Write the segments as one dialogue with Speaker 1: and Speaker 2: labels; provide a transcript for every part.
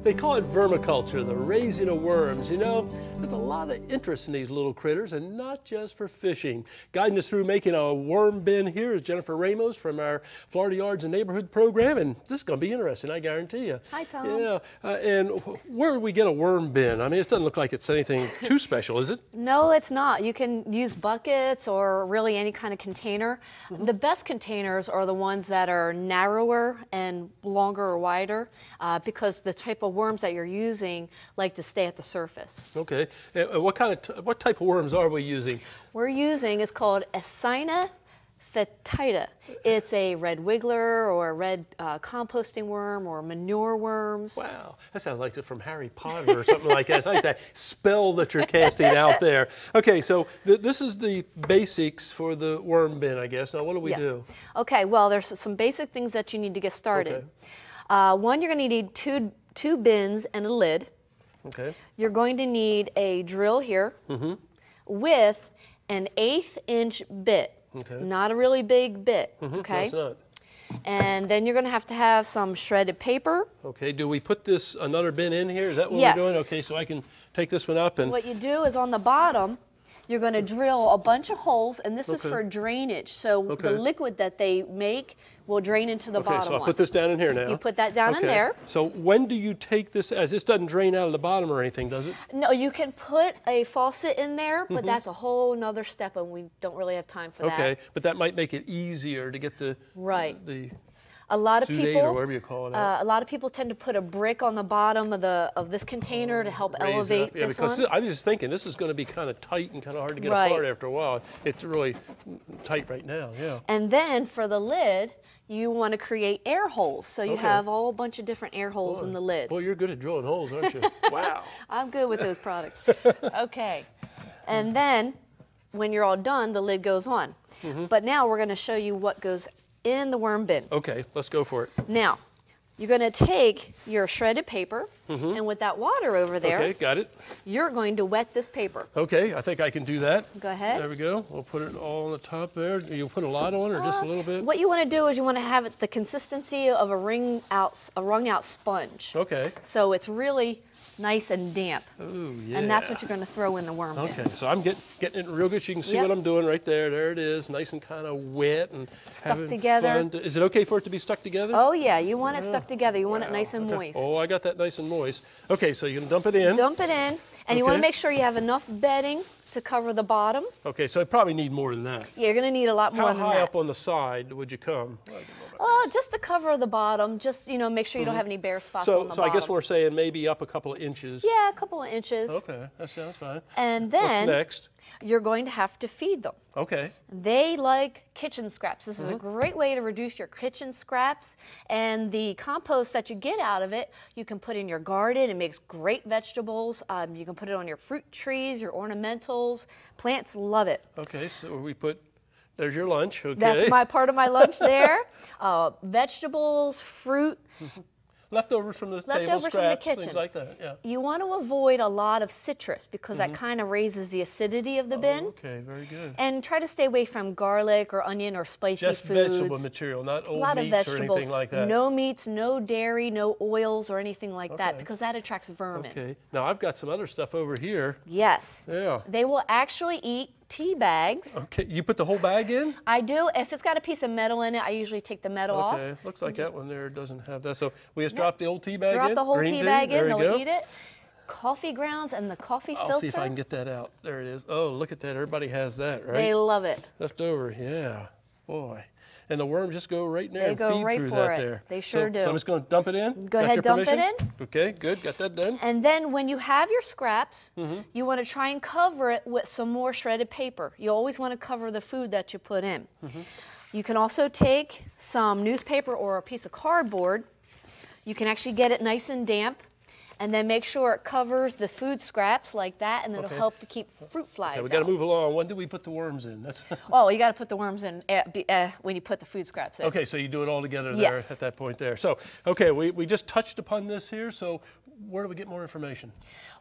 Speaker 1: They call it vermiculture, the raising of worms. You know, there's a lot of interest in these little critters, and not just for fishing. Guiding us through making a worm bin here is Jennifer Ramos from our Florida Yards and Neighborhood program, and this is going to be interesting, I guarantee you.
Speaker 2: Hi, Tom.
Speaker 1: Yeah, and where do we get a worm bin? I mean, it doesn't look like it's anything too special, is it?
Speaker 2: No, it's not. You can use buckets or really any kind of container. The best containers are the ones that are narrower and longer or wider because the type of worms that you're using like to stay at the surface.
Speaker 1: Okay. What type of worms are we using?
Speaker 2: We're using, it's called Acina fetida. It's a red wiggler or a red composting worm or manure worms.
Speaker 1: Wow, that sounds like it's from Harry Potter or something like that. It's like that spell that you're casting out there. Okay, so this is the basics for the worm bin, I guess. Now, what do we do?
Speaker 2: Okay, well, there's some basic things that you need to get started.
Speaker 1: Okay.
Speaker 2: One, you're going to need two bins and a lid.
Speaker 1: Okay.
Speaker 2: You're going to need a drill here with an 1/8 inch bit.
Speaker 1: Okay.
Speaker 2: Not a really big bit, okay?
Speaker 1: No, it's not.
Speaker 2: And then you're going to have some shredded paper.
Speaker 1: Okay, do we put another bin in here? Is that what
Speaker 2: Yes.
Speaker 1: we're doing? Okay, so I can take this one up and...
Speaker 2: What you do is on the bottom, you're going to drill a bunch of holes, and this is for drainage. So the liquid that they make will drain into the bottom
Speaker 1: Okay, so I'll
Speaker 2: one.
Speaker 1: put this down in here now.
Speaker 2: You put that down in there.
Speaker 1: So when do you take this, as this doesn't drain out of the bottom or anything, does it?
Speaker 2: No, you can put a faucet in there, but that's a whole nother step, and we don't really have time for that.
Speaker 1: Okay, but that might make it easier to get the...
Speaker 2: Right. A lot of people,
Speaker 1: or whatever you call it.
Speaker 2: A lot of people tend to put a brick on the bottom of this container to help elevate
Speaker 1: yeah,
Speaker 2: this
Speaker 1: because
Speaker 2: one.
Speaker 1: I was just thinking this is going to be kind of tight and kind of hard to get apart after a while. It's really tight right now, yeah.
Speaker 2: And then for the lid, you want to create air holes. So you have a whole bunch of different air holes in the lid.
Speaker 1: Boy, you're good at drilling holes, aren't you? Wow.
Speaker 2: I'm good with those products. Okay. And then when you're all done, the lid goes on. But now we're going to show you what goes in the worm bin.
Speaker 1: Okay, let's go for it.
Speaker 2: Now, you're going to take your shredded paper, and with that water over there,
Speaker 1: okay, got it.
Speaker 2: You're going to wet this paper.
Speaker 1: Okay, I think I can do that.
Speaker 2: Go ahead.
Speaker 1: There we go. We'll put it all on the top there. You put a lot on or just a little bit?
Speaker 2: What you want to do is you want to have it the consistency of a wrung out sponge.
Speaker 1: Okay.
Speaker 2: So it's really nice and damp.
Speaker 1: Ooh, yeah.
Speaker 2: And that's what you're going to throw in the worm bin.
Speaker 1: Okay, so I'm getting it real good. So you can see what I'm doing right there. There it is, nice and kind of wet and
Speaker 2: Stuck together.
Speaker 1: Fun. Is it okay for it to be stuck together?
Speaker 2: Oh yeah, you want it stuck together. You want it nice and moist.
Speaker 1: Oh, I got that nice and moist. Okay, so you can dump it in.
Speaker 2: Dump it in, and you want to make sure you have enough bedding to cover the bottom.
Speaker 1: Okay, so I probably need more than that.
Speaker 2: Yeah, you're going to need a lot more than that.
Speaker 1: How high up on the side would you come?
Speaker 2: Just to cover the bottom, just make sure you don't have any bare spots on the bottom.
Speaker 1: So I guess we're saying maybe up a couple of inches.
Speaker 2: Yeah, a couple of inches.
Speaker 1: Okay, that sounds fine.
Speaker 2: And then
Speaker 1: what's next?
Speaker 2: You're going to have to feed them.
Speaker 1: Okay.
Speaker 2: They like kitchen scraps. This is a great way to reduce your kitchen scraps, and the compost that you get out of it, you can put in your garden. It makes great vegetables. You can put it on your fruit trees, your ornamentals. Plants love it.
Speaker 1: Okay, so we put... There's your lunch, okay.
Speaker 2: That's my part of my lunch there. Vegetables, fruit.
Speaker 1: Leftovers from the table, scraps,
Speaker 2: from the kitchen.
Speaker 1: things like that, yeah.
Speaker 2: You want to avoid a lot of citrus because that kind of raises the acidity of the bin.
Speaker 1: Okay, very good.
Speaker 2: And try to stay away from garlic or onion or spicy
Speaker 1: Just
Speaker 2: foods.
Speaker 1: vegetable material, not old
Speaker 2: a lot of
Speaker 1: meats
Speaker 2: vegetables.
Speaker 1: or anything like that.
Speaker 2: No meats, no dairy, no oils or anything like that because that attracts vermin.
Speaker 1: Okay. Now I've got some other stuff over here.
Speaker 2: Yes.
Speaker 1: Yeah.
Speaker 2: They will actually eat tea bags.
Speaker 1: Okay, you put the whole bag in?
Speaker 2: I do. If it's got a piece of metal in it, I usually take the metal off.
Speaker 1: Okay, looks like that one there doesn't have that. So we just drop the old tea bag in?
Speaker 2: Drop the whole tea bag in, they'll eat it. Coffee grounds and the coffee filter.
Speaker 1: I'll see if I can get that out. There it is. Oh, look at that. Everybody has that, right?
Speaker 2: They love it.
Speaker 1: Left over, yeah. Boy. And the worms just go right in there and feed through that there.
Speaker 2: They sure do.
Speaker 1: So I'm just going to dump it in?
Speaker 2: Go ahead, dump it in.
Speaker 1: Okay, good. Got that done.
Speaker 2: And then when you have your scraps, you want to try and cover it with some more shredded paper. You always want to cover the food that you put in. You can also take some newspaper or a piece of cardboard. You can actually get it nice and damp. And then make sure it covers the food scraps like that, and it'll help to keep fruit flies
Speaker 1: out. We got to move along. When do we put the worms in?
Speaker 2: Oh, you got to put the worms in when you put the food scraps in.
Speaker 1: Okay, so you do it all together there at that point there. So, okay, we just touched upon this here. So where do we get more information?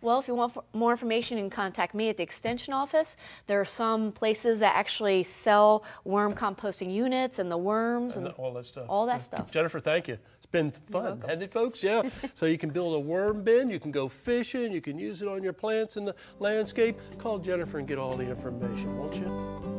Speaker 2: Well, if you want more information, you can contact me at the Extension office. There are some places that actually sell worm composting units and the worms and
Speaker 1: all that stuff.
Speaker 2: All that stuff.
Speaker 1: Jennifer, thank you. It's been fun, hasn't it, folks? Yeah. So you can build a worm bin, you can go fishing, you can use it on your plants in the landscape. Call Jennifer and get all the information, won't you?